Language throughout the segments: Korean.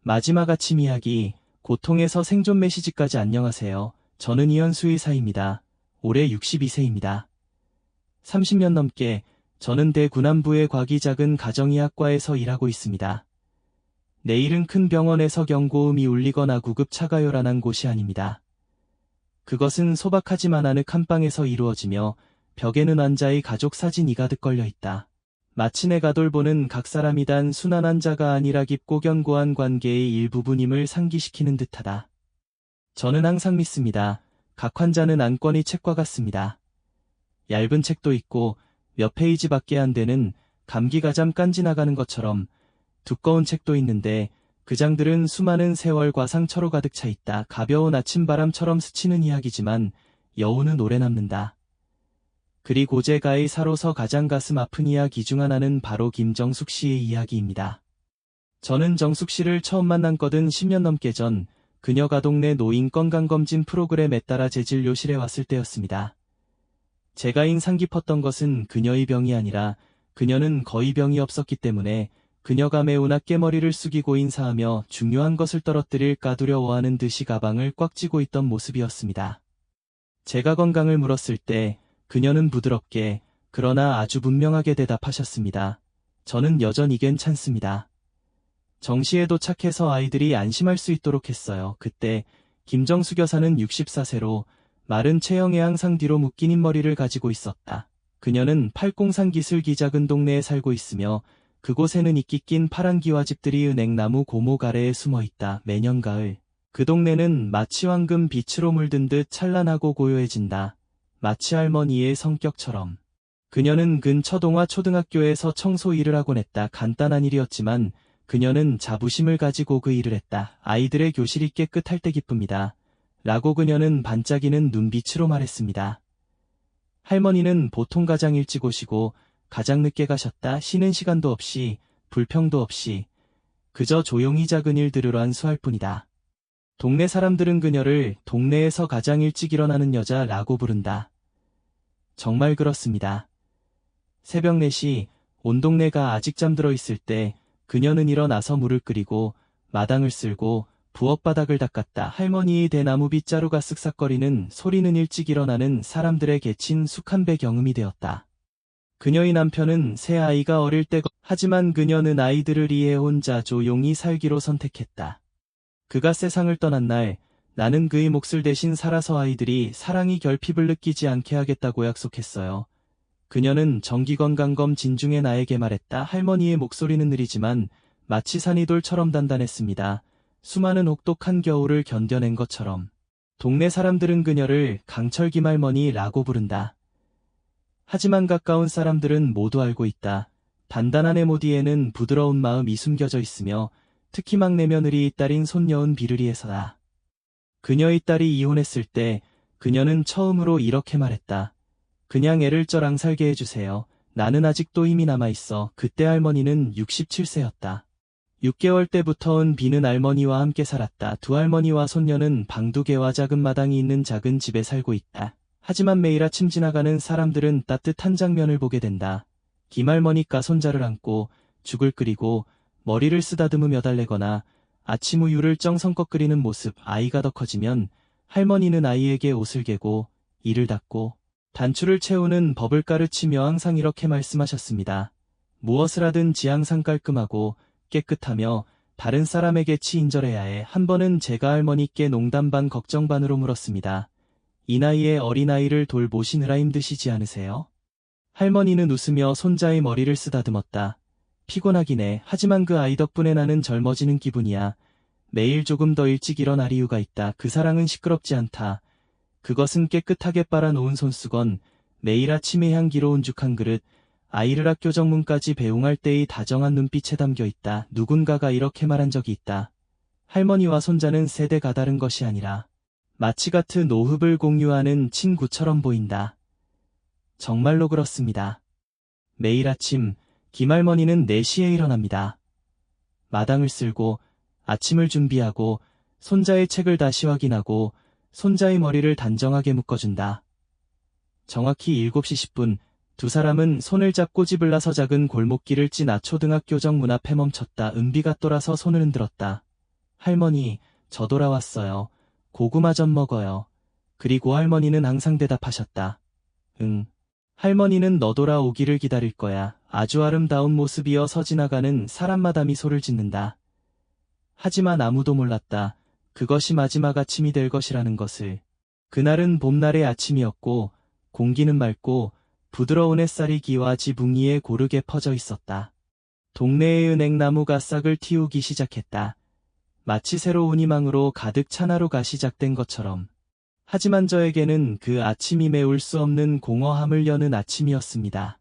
마지막 아침 이야기, 고통에서 생존 메시지까지. 안녕하세요. 저는 이현수 의사입니다. 올해 62세입니다. 30년 넘게 저는 대구남부의 과기 작은 가정의학과에서 일하고 있습니다. 내일은 큰 병원에서 경고음이 울리거나 구급차가 요란한 곳이 아닙니다. 그것은 소박하지만 아늑한 방에서 이루어지며 벽에는 환자의 가족 사진이 가득 걸려 있다. 마치 내가 돌보는 각 사람이 단 순한 환자가 아니라 깊고 견고한 관계의 일부분임을 상기시키는 듯하다. 저는 항상 믿습니다. 각 환자는 안권의 책과 같습니다. 얇은 책도 있고 몇 페이지밖에 안 되는 감기가 잠깐 지나가는 것처럼 두꺼운 책도 있는데 그 장들은 수많은 세월과 상처로 가득 차 있다. 가벼운 아침바람처럼 스치는 이야기지만 여운은 오래 남는다. 그리고 제가의 사로서 가장 가슴 아픈 이야기 중 하나는 바로 김정숙 씨의 이야기입니다. 저는 정숙 씨를 처음 만난 것은 10년 넘게 전, 그녀가 동네 노인 건강검진 프로그램에 따라 제 진료실에 왔을 때였습니다. 제가 인상 깊었던 것은 그녀의 병이 아니라 그녀는 거의 병이 없었기 때문에 그녀가 매우 낮게 머리를 숙이고 인사하며 중요한 것을 떨어뜨릴까 두려워하는 듯이 가방을 꽉 쥐고 있던 모습이었습니다. 제가 건강을 물었을 때 그녀는 부드럽게 그러나 아주 분명하게 대답하셨습니다. 저는 여전히 괜찮습니다. 정시에 도착해서 아이들이 안심할 수 있도록 했어요. 그때 김정숙 여사는 64세로 마른 체형에 항상 뒤로 묶인 흰머리를 가지고 있었다. 그녀는 팔공산 기슭이 작은 동네에 살고 있으며 그곳에는 이끼 낀 파란 기와집들이 은행나무 고목 아래에 숨어있다. 매년 가을 그 동네는 마치 황금 빛으로 물든 듯 찬란하고 고요해진다. 마치 할머니의 성격처럼. 그녀는 근처 동화 초등학교에서 청소 일을 하곤 했다. 간단한 일이었지만 그녀는 자부심을 가지고 그 일을 했다. 아이들의 교실이 깨끗할 때 기쁩니다. 라고 그녀는 반짝이는 눈빛으로 말했습니다. 할머니는 보통 가장 일찍 오시고 가장 늦게 가셨다. 쉬는 시간도 없이 불평도 없이 그저 조용히 작은 일들을 완수할 뿐이다. 동네 사람들은 그녀를 동네에서 가장 일찍 일어나는 여자라고 부른다. 정말 그렇습니다. 새벽 4시 온 동네가 아직 잠들어 있을 때 그녀는 일어나서 물을 끓이고 마당을 쓸고 부엌 바닥을 닦았다. 할머니의 대나무 빗자루가 쓱싹거리는 소리는 일찍 일어나는 사람들의 개친 숙한 배 경음이 되었다. 그녀의 남편은 새 아이가 어릴 때 하지만 그녀는 아이들을 위해 혼자 조용히 살기로 선택했다. 그가 세상을 떠난 날 나는 그의 몫을 대신 살아서 아이들이 사랑이 결핍을 느끼지 않게 하겠다고 약속했어요. 그녀는 정기건강검진 중에 나에게 말했다. 할머니의 목소리는 느리지만 마치 산이돌처럼 단단했습니다. 수많은 혹독한 겨울을 견뎌낸 것처럼. 동네 사람들은 그녀를 강철김 할머니라고 부른다. 하지만 가까운 사람들은 모두 알고 있다. 단단한 에모디에는 부드러운 마음이 숨겨져 있으며 특히 막내 며느리의 딸인 손녀은 비르리에서다. 그녀의 딸이 이혼했을 때 그녀는 처음으로 이렇게 말했다. 그냥 애를 저랑 살게 해주세요. 나는 아직도 힘이 남아있어. 그때 할머니는 67세였다. 6개월 때부터 은 비는 할머니와 함께 살았다. 두 할머니와 손녀는 방 2개와 작은 마당이 있는 작은 집에 살고 있다. 하지만 매일 아침 지나가는 사람들은 따뜻한 장면을 보게 된다. 김할머니가 손자를 안고 죽을 끓이고 머리를 쓰다듬으며 달래거나 아침 우유를 정성껏 끓이는 모습. 아이가 더 커지면 할머니는 아이에게 옷을 개고 이를 닦고 단추를 채우는 법을 가르치며 항상 이렇게 말씀하셨습니다. 무엇을 하든지 항상 깔끔하고 깨끗하며 다른 사람에게 친절해야 해. 한 번은 제가 할머니께 농담 반 걱정 반으로 물었습니다. 이 나이에 어린아이를 돌보시느라 힘드시지 않으세요? 할머니는 웃으며 손자의 머리를 쓰다듬었다. 피곤하긴 해. 하지만 그 아이 덕분에 나는 젊어지는 기분이야. 매일 조금 더 일찍 일어날 이유가 있다. 그 사랑은 시끄럽지 않다. 그것은 깨끗하게 빨아놓은 손수건, 매일 아침의 향기로운 죽 한 그릇, 아이를 학교 정문까지 배웅할 때의 다정한 눈빛에 담겨 있다. 누군가가 이렇게 말한 적이 있다. 할머니와 손자는 세대가 다른 것이 아니라 마치 같은 노흡을 공유하는 친구처럼 보인다. 정말로 그렇습니다. 매일 아침 김할머니는 4시에 일어납니다. 마당을 쓸고 아침을 준비하고 손자의 책을 다시 확인하고 손자의 머리를 단정하게 묶어준다. 정확히 7시 10분 두 사람은 손을 잡고 집을 나서 작은 골목길을 지나 초등학교 정문 앞에 멈췄다. 은비가 돌아서 손을 흔들었다. 할머니, 저 돌아왔어요. 고구마 전 먹어요. 그리고 할머니는 항상 대답하셨다. 응. 할머니는 너 돌아오기를 기다릴 거야. 아주 아름다운 모습이어서 지나가는 사람마다 미소를 짓는다. 하지만 아무도 몰랐다. 그것이 마지막 아침이 될 것이라는 것을. 그날은 봄날의 아침이었고 공기는 맑고 부드러운 햇살이 기와 지붕 위에 고르게 퍼져 있었다. 동네의 은행나무가 싹을 틔우기 시작했다. 마치 새로운 희망으로 가득 찬 하루가 시작된 것처럼. 하지만 저에게는 그 아침이 메울 수 없는 공허함을 여는 아침이었습니다.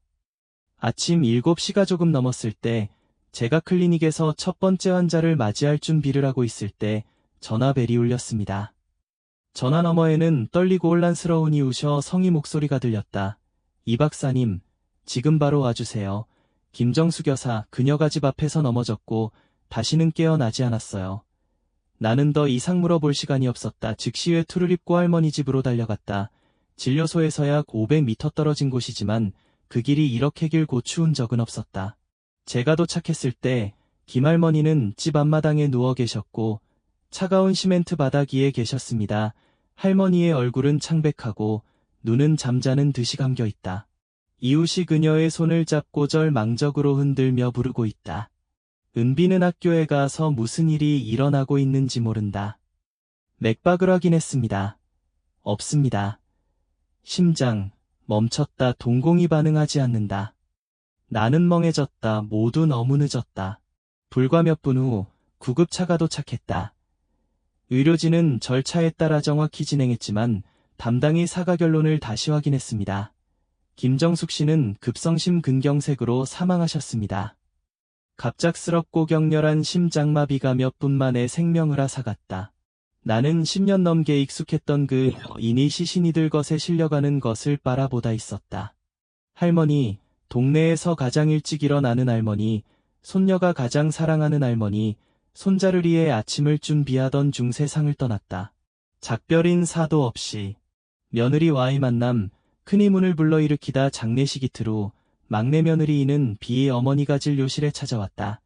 아침 7시가 조금 넘었을 때 제가 클리닉에서 첫 번째 환자를 맞이할 준비를 하고 있을 때 전화벨이 울렸습니다. 전화 너머에는 떨리고 혼란스러운 이웃의 성의 목소리가 들렸다. 이 박사님, 지금 바로 와주세요. 김정숙 여사, 그녀가 집 앞에서 넘어졌고 다시는 깨어나지 않았어요. 나는 더 이상 물어볼 시간이 없었다. 즉시 외투를 입고 할머니 집으로 달려갔다. 진료소에서 약 500m 떨어진 곳이지만 그 길이 이렇게 길고 추운 적은 없었다. 제가 도착했을 때 김할머니는 집 앞마당에 누워 계셨고 차가운 시멘트 바닥 위에 계셨습니다. 할머니의 얼굴은 창백하고 눈은 잠자는 듯이 감겨 있다. 이웃이 그녀의 손을 잡고 절망적으로 흔들며 부르고 있다. 은비는 학교에 가서 무슨 일이 일어나고 있는지 모른다. 맥박을 확인했습니다. 없습니다. 심장, 멈췄다. 동공이 반응하지 않는다. 나는 멍해졌다. 모두 너무 늦었다. 불과 몇 분 후 구급차가 도착했다. 의료진은 절차에 따라 정확히 진행했지만 담당이 사과 결론을 다시 확인했습니다. 김정숙 씨는 급성심 근경색으로 사망하셨습니다. 갑작스럽고 격렬한 심장마비가 몇 분 만에 생명을 앗아갔다. 나는 10년 넘게 익숙했던 그 인이 시신이 들것에 실려가는 것을 바라보다 있었다. 할머니, 동네에서 가장 일찍 일어나는 할머니, 손녀가 가장 사랑하는 할머니, 손자를 위해 아침을 준비하던 중 세상을 떠났다. 작별 인사도 없이. 며느리 와의 만남, 큰이문을 불러일으키다 장례식 이틀 후 막내 며느리이는 비의 어머니가 진료실에 찾아왔다.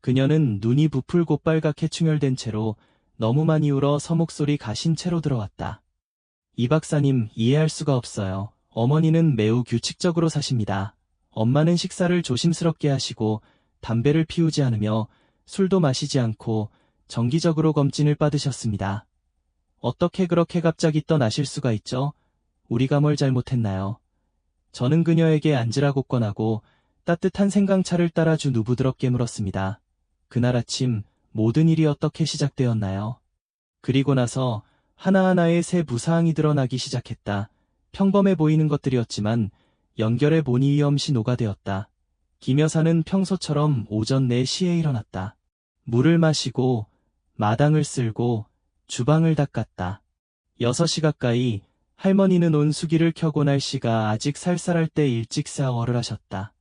그녀는 눈이 부풀고 빨갛게 충혈된 채로 너무 많이 울어 서목소리 가신 채로 들어왔다. 이 박사님, 이해할 수가 없어요. 어머니는 매우 규칙적으로 사십니다. 엄마는 식사를 조심스럽게 하시고 담배를 피우지 않으며 술도 마시지 않고 정기적으로 검진을 받으셨습니다. 어떻게 그렇게 갑자기 떠나실 수가 있죠? 우리가 뭘 잘못했나요? 저는 그녀에게 앉으라고 권하고 따뜻한 생강차를 따라주 누부드럽게 물었습니다. 그날 아침 모든 일이 어떻게 시작되었나요? 그리고 나서 하나하나의 새 부사항이 드러나기 시작했다. 평범해 보이는 것들이었지만 연결해 보니 위험시 녹아되었다. 김 여사는 평소처럼 오전 4시에 일어났다. 물을 마시고 마당을 쓸고 주방을 닦았다. 6시 가까이 할머니는 온수기를 켜고 날씨가 아직 쌀쌀할 때 일찍 샤워를 하셨다.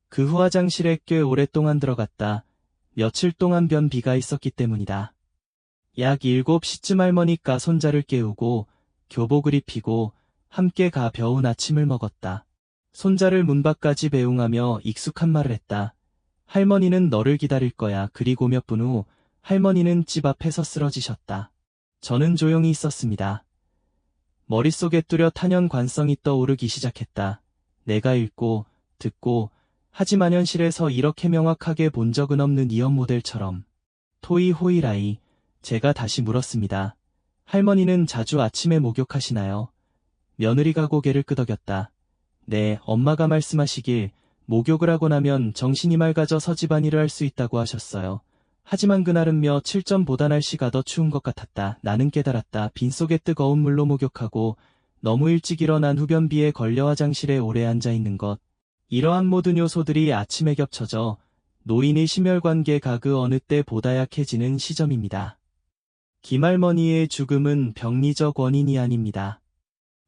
그 후 화장실에 꽤 오랫동안 들어갔다. 며칠 동안 변비가 있었기 때문이다. 약 7시쯤 할머니가 손자를 깨우고 교복을 입히고 함께 가벼운 아침을 먹었다. 손자를 문 밖까지 배웅하며 익숙한 말을 했다. 할머니는 너를 기다릴 거야. 그리고 몇 분 후 할머니는 집 앞에서 쓰러지셨다. 저는 조용히 있었습니다. 머릿속에 뚜렷 한현 관성이 떠오르기 시작했다. 내가 읽고 듣고 하지만 현실에서 이렇게 명확하게 본 적은 없는 이연 모델처럼. 토이 호이라이, 제가 다시 물었습니다. 할머니는 자주 아침에 목욕하시나요? 며느리가 고개를 끄덕였다. 네, 엄마가 말씀하시길 목욕을 하고 나면 정신이 맑아져서 집안일을 할 수 있다고 하셨어요. 하지만 그날은 며칠 전보다 날씨가 더 추운 것 같았다. 나는 깨달았다. 빈속에 뜨거운 물로 목욕하고 너무 일찍 일어난 흡연비에 걸려 화장실에 오래 앉아있는 것. 이러한 모든 요소들이 아침에 겹쳐져 노인의 심혈관계가 그 어느 때보다 약해지는 시점입니다. 김할머니의 죽음은 병리적 원인이 아닙니다.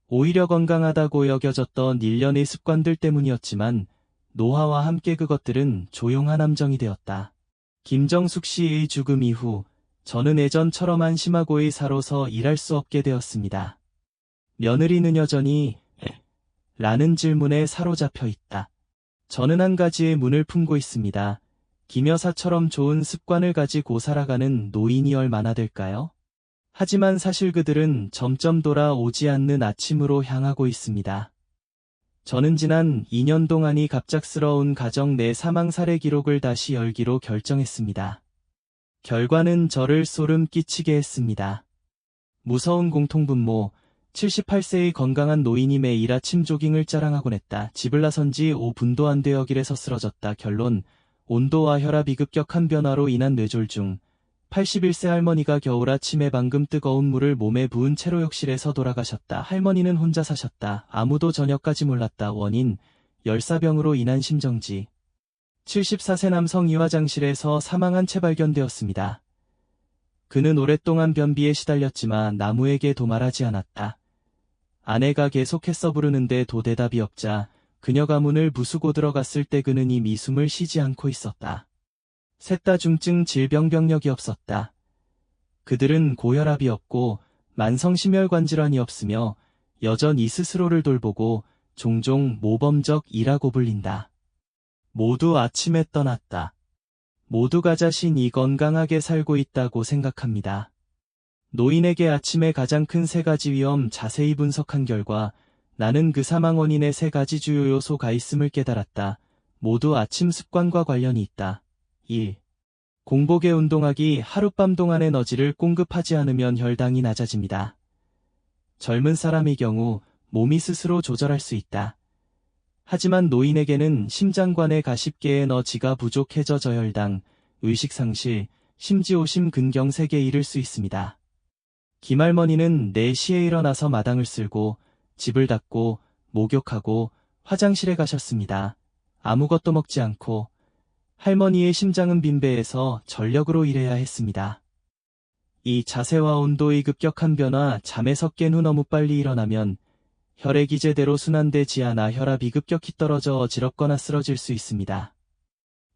오히려 건강하다고 여겨졌던 일련의 습관들 때문이었지만 노화와 함께 그것들은 조용한 함정이 되었다. 김정숙 씨의 죽음 이후 저는 예전처럼 안심하고 의사로서 일할 수 없게 되었습니다. 며느리는 여전히 라는 질문에 사로잡혀 있다. 저는 한 가지의 문을 품고 있습니다. 김여사처럼 좋은 습관을 가지고 살아가는 노인이 얼마나 될까요? 하지만 사실 그들은 점점 돌아오지 않는 아침으로 향하고 있습니다. 저는 지난 2년 동안이 갑작스러운 가정 내 사망 사례 기록을 다시 열기로 결정했습니다. 결과는 저를 소름 끼치게 했습니다. 무서운 공통분모, 78세의 건강한 노인이 매일 아침 조깅을 자랑하곤 했다. 집을 나선 지 5분도 안 되어 길에서 쓰러졌다. 결론, 온도와 혈압이 급격한 변화로 인한 뇌졸중. 81세 할머니가 겨울 아침에 방금 뜨거운 물을 몸에 부은 채로 욕실에서 돌아가셨다. 할머니는 혼자 사셨다. 아무도 저녁까지 몰랐다. 원인, 열사병으로 인한 심정지. 74세 남성이 화장실에서 사망한 채 발견되었습니다. 그는 오랫동안 변비에 시달렸지만 나무에게 도말하지 않았다. 아내가 계속해서 부르는데도 대답이 없자 그녀가 문을 부수고 들어갔을 때 그는 이미 숨을 쉬지 않고 있었다. 셋 다 중증 질병 병력이 없었다. 그들은 고혈압이 없고 만성심혈관 질환이 없으며 여전히 스스로를 돌보고 종종 모범적이라고 불린다. 모두 아침에 떠났다. 모두가 자신이 건강하게 살고 있다고 생각합니다. 노인에게 아침에 가장 큰 세 가지 위험 자세히 분석한 결과 나는 그 사망 원인의 세 가지 주요 요소가 있음을 깨달았다. 모두 아침 습관과 관련이 있다. 1. 공복에 운동하기. 하룻밤 동안 에너지를 공급하지 않으면 혈당이 낮아집니다. 젊은 사람의 경우 몸이 스스로 조절할 수 있다. 하지만 노인에게는 심장관의 가십계의 에너지가 부족해져 저혈당, 의식상실, 심지어 심근경색에 이를 수 있습니다. 김할머니는 4시에 일어나서 마당을 쓸고 집을 닦고 목욕하고 화장실에 가셨습니다. 아무것도 먹지 않고 할머니의 심장은 빈배해서 전력으로 일해야 했습니다. 이 자세와 온도의 급격한 변화, 잠에서 깬 후 너무 빨리 일어나면 혈액이 제대로 순환되지 않아 혈압이 급격히 떨어져 어지럽거나 쓰러질 수 있습니다.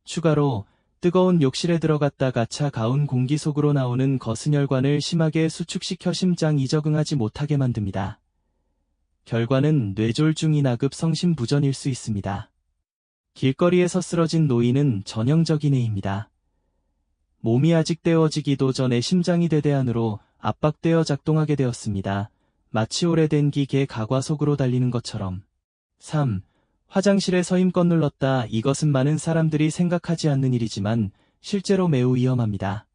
추가로 뜨거운 욕실에 들어갔다가 차가운 공기 속으로 나오는 거슨 혈관을 심하게 수축시켜 심장이 적응하지 못하게 만듭니다. 결과는 뇌졸중이나 급성심부전일 수 있습니다. 길거리에서 쓰러진 노인은 전형적인 예입니다. 몸이 아직 데워지기도 전에 심장이 대대안으로 압박되어 작동하게 되었습니다. 마치 오래된 기계 가과속으로 달리는 것처럼. 3. 화장실에서 힘껏 눌렀다. 이것은 많은 사람들이 생각하지 않는 일이지만 실제로 매우 위험합니다.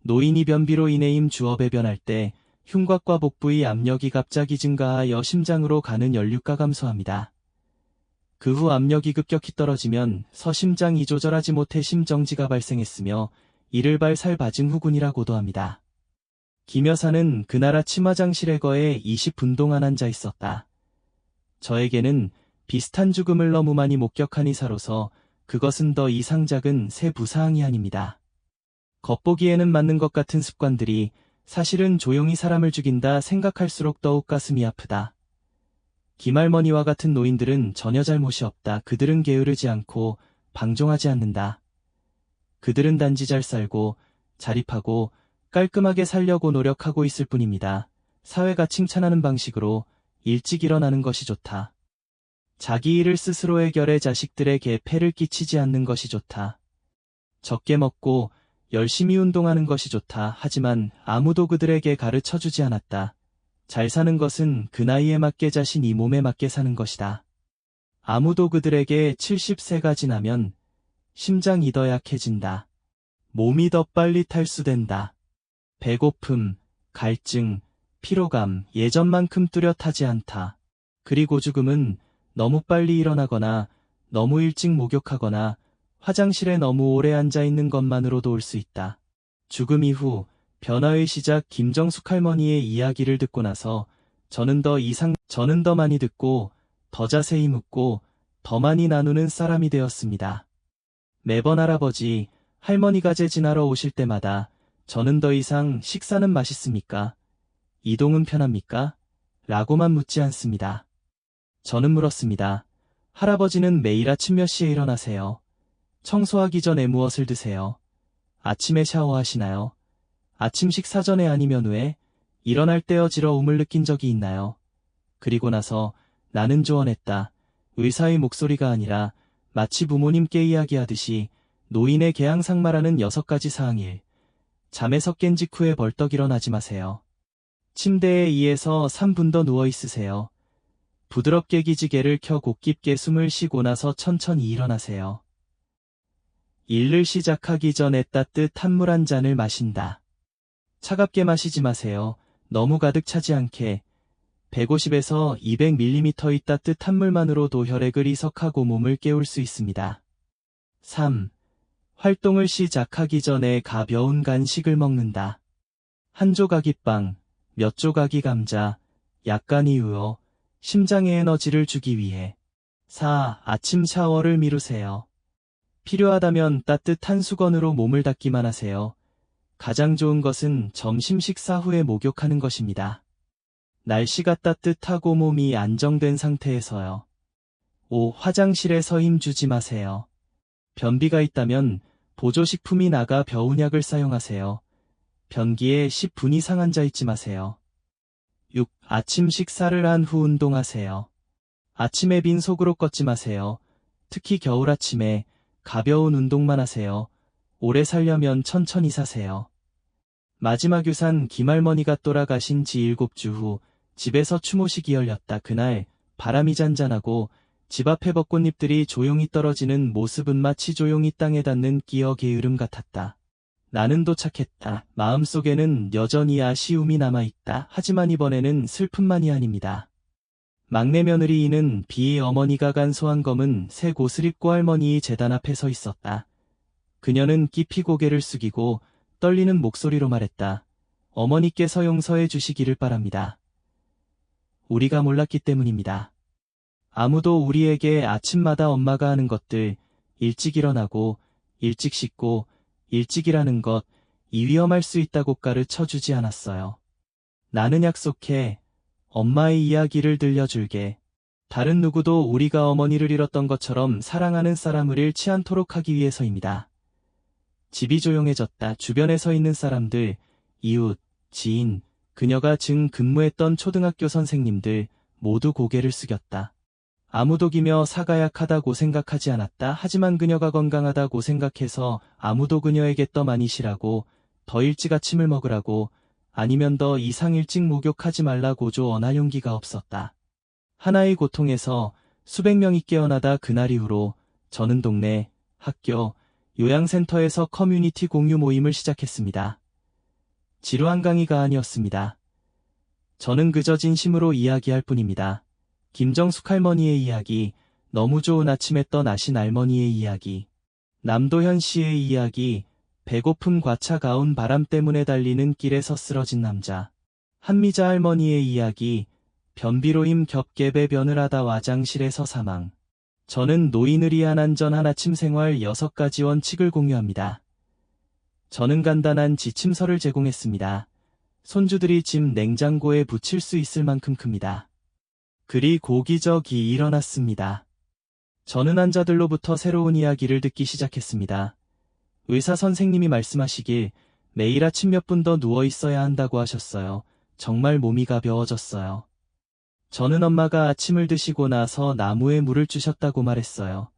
노인이 변비로 인해 힘주어 배변할 때 흉곽과 복부의 압력이 갑자기 증가하여 심장으로 가는 연류가 감소합니다. 그 후 압력이 급격히 떨어지면 서심장이 조절하지 못해 심정지가 발생했으며 이를 발살바증후군이라고도 합니다. 김 여사는 그날 아침 화장실에 거해 20분 동안 앉아 있었다. 저에게는 비슷한 죽음을 너무 많이 목격한 의사로서 그것은 더 이상 작은 새 부사항이 아닙니다. 겉보기에는 맞는 것 같은 습관들이 사실은 조용히 사람을 죽인다 생각할수록 더욱 가슴이 아프다. 김할머니와 같은 노인들은 전혀 잘못이 없다. 그들은 게으르지 않고 방종하지 않는다. 그들은 단지 잘 살고 자립하고 깔끔하게 살려고 노력하고 있을 뿐입니다. 사회가 칭찬하는 방식으로 일찍 일어나는 것이 좋다. 자기 일을 스스로 해결해 자식들에게 폐를 끼치지 않는 것이 좋다. 적게 먹고 열심히 운동하는 것이 좋다. 하지만 아무도 그들에게 가르쳐주지 않았다. 잘 사는 것은 그 나이에 맞게 자신이 몸에 맞게 사는 것이다. 아무도 그들에게 70세가 지나면 심장이 더 약해진다. 몸이 더 빨리 탈수된다. 배고픔, 갈증, 피로감 예전만큼 뚜렷하지 않다. 그리고 죽음은 너무 빨리 일어나거나 너무 일찍 목욕하거나 화장실에 너무 오래 앉아있는 것만으로도 올 수 있다. 죽음 이후 변화의 시작. 김정숙 할머니의 이야기를 듣고 나서 저는 더 많이 듣고 더 자세히 묻고 더 많이 나누는 사람이 되었습니다. 매번 할아버지, 할머니가 재진하러 오실 때마다 저는 더 이상 식사는 맛있습니까? 이동은 편합니까? 라고만 묻지 않습니다. 저는 물었습니다. 할아버지는 매일 아침 몇 시에 일어나세요? 청소하기 전에 무엇을 드세요? 아침에 샤워하시나요? 아침 식사 전에 아니면 후에? 일어날 때 어지러움을 느낀 적이 있나요? 그리고 나서 나는 조언했다. 의사의 목소리가 아니라 마치 부모님께 이야기하듯이 노인의 개항상마라는 6가지 사항 1. 잠에서 깬 직후에 벌떡 일어나지 마세요. 침대에 2에서 3분 더 누워 있으세요. 부드럽게 기지개를 켜 곧깊게 숨을 쉬고 나서 천천히 일어나세요. 일을 시작하기 전에 따뜻한 물 한 잔을 마신다. 차갑게 마시지 마세요. 너무 가득 차지 않게. 150에서 200ml의 따뜻한 물만으로도 혈액을 이석하고 몸을 깨울 수 있습니다. 3. 활동을 시작하기 전에 가벼운 간식을 먹는다. 한 조각이 빵, 몇 조각이 감자, 약간이 우유, 심장에 에너지를 주기 위해. 4. 아침 샤워를 미루세요. 필요하다면 따뜻한 수건으로 몸을 닦기만 하세요. 가장 좋은 것은 점심 식사 후에 목욕하는 것입니다. 날씨가 따뜻하고 몸이 안정된 상태에서요. 5. 화장실에서 힘주지 마세요. 변비가 있다면 보조식품이 나가 겨우약을 사용하세요. 변기에 10분 이상 앉아있지 마세요. 6. 아침 식사를 한 후 운동하세요. 아침에 빈속으로 걷지 마세요. 특히 겨울 아침에 가벼운 운동만 하세요. 오래 살려면 천천히 사세요. 마지막 유산 김할머니가 돌아가신 지 7주 후 집에서 추모식이 열렸다. 그날 바람이 잔잔하고 집 앞에 벚꽃잎들이 조용히 떨어지는 모습은 마치 조용히 땅에 닿는 끼어 게으름 같았다. 나는 도착했다. 마음속에는 여전히 아쉬움이 남아있다. 하지만 이번에는 슬픔만이 아닙니다. 막내 며느리이는 비의 어머니가 간 소한검은 새 옷을 입고 할머니의 제단 앞에 서 있었다. 그녀는 깊이 고개를 숙이고 떨리는 목소리로 말했다. 어머니께서 용서해 주시기를 바랍니다. 우리가 몰랐기 때문입니다. 아무도 우리에게 아침마다 엄마가 하는 것들, 일찍 일어나고, 일찍 씻고, 일찍 일하는 것, 이 위험할 수 있다고 가르쳐주지 않았어요. 나는 약속해, 엄마의 이야기를 들려줄게. 다른 누구도 우리가 어머니를 잃었던 것처럼 사랑하는 사람을 잃지 않도록 하기 위해서입니다. 집이 조용해졌다. 주변에 서 있는 사람들, 이웃, 지인, 그녀가 근무했던 초등학교 선생님들 모두 고개를 숙였다. 아무도 기며 사가약하다고 생각하지 않았다. 하지만 그녀가 건강하다고 생각해서 아무도 그녀에게 떠많이 쉬라고, 더 일찍 아침을 먹으라고, 아니면 더 이상 일찍 목욕하지 말라고 조언할 용기가 없었다. 하나의 고통에서 수백 명이 깨어나다 그날 이후로 저는 동네, 학교, 요양센터에서 커뮤니티 공유 모임을 시작했습니다. 지루한 강의가 아니었습니다. 저는 그저 진심으로 이야기할 뿐입니다. 김정숙 할머니의 이야기, 너무 좋은 아침에 떠나신 할머니의 이야기, 남도현 씨의 이야기, 배고픈 과차 가온 바람 때문에 달리는 길에서 쓰러진 남자, 한미자 할머니의 이야기, 변비로 힘겹게 배변을 하다 화장실에서 사망. 저는 노인을 위한 안전한 아침 생활 6가지 원칙을 공유합니다. 저는 간단한 지침서를 제공했습니다. 손주들이 집 냉장고에 붙일 수 있을 만큼 큽니다. 그리고 기적이 일어났습니다. 저는 환자들로부터 새로운 이야기를 듣기 시작했습니다. 의사 선생님이 말씀하시길 매일 아침 몇 분 더 누워 있어야 한다고 하셨어요. 정말 몸이 가벼워졌어요. 저는 엄마가 아침을 드시고 나서 나무에 물을 주셨다고 말했어요.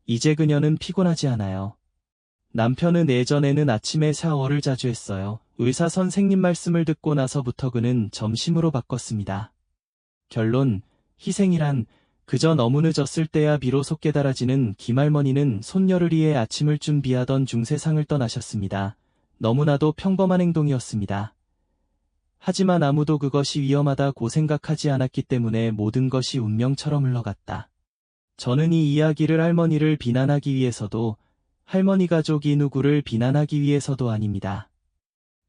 이제 그녀는 피곤하지 않아요. 남편은 예전에는 아침에 샤워를 자주 했어요. 의사 선생님 말씀을 듣고 나서부터 그는 점심으로 바꿨습니다. 결론, 희생이란 그저 너무 늦었을 때야 비로소 깨달아지는. 김할머니는 손녀를 위해 아침을 준비하던 중 세상을 떠나셨습니다. 너무나도 평범한 행동이었습니다. 하지만 아무도 그것이 위험하다고 생각하지 않았기 때문에 모든 것이 운명처럼 흘러갔다. 저는 이 이야기를 할머니를 비난하기 위해서도, 할머니 가족이 누구를 비난하기 위해서도 아닙니다.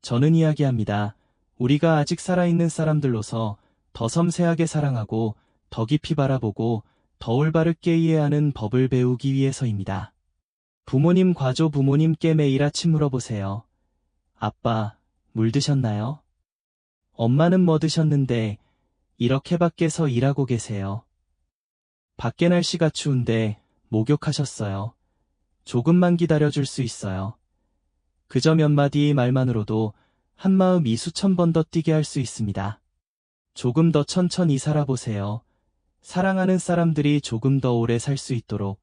저는 이야기합니다. 우리가 아직 살아있는 사람들로서 더 섬세하게 사랑하고, 더 깊이 바라보고, 더 올바르게 이해하는 법을 배우기 위해서입니다. 부모님 과조 부모님께 매일 아침 물어보세요. 아빠, 물 드셨나요? 엄마는 뭐 드셨는데 이렇게 밖에서 일하고 계세요. 밖에 날씨가 추운데 목욕하셨어요. 조금만 기다려줄 수 있어요. 그저 몇 마디의 말만으로도 한마음이 수천 번 더 뛰게 할 수 있습니다. 조금 더 천천히 살아보세요. 사랑하는 사람들이 조금 더 오래 살 수 있도록.